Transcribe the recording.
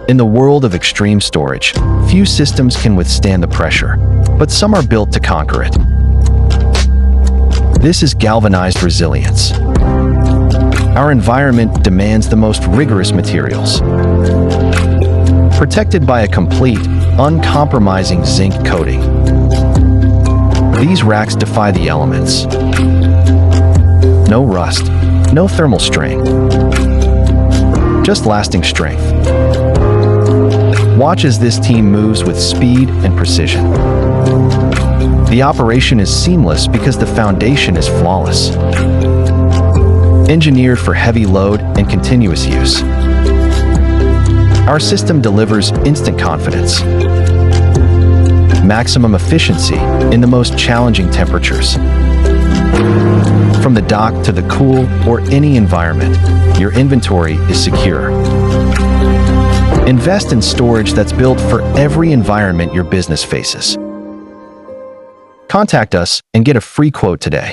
In the world of extreme storage, few systems can withstand the pressure, but some are built to conquer it. This is galvanized resilience. Our environment demands the most rigorous materials. Protected by a complete, uncompromising zinc coating. These racks defy the elements. No rust, no thermal strain. Just lasting strength. Watch as this team moves with speed and precision. The operation is seamless because the foundation is flawless. Engineered for heavy load and continuous use. Our system delivers instant confidence. Maximum efficiency in the most challenging temperatures. From the dock to the cool or any environment, your inventory is secure. Invest in storage that's built for every environment your business faces. Contact us and get a free quote today.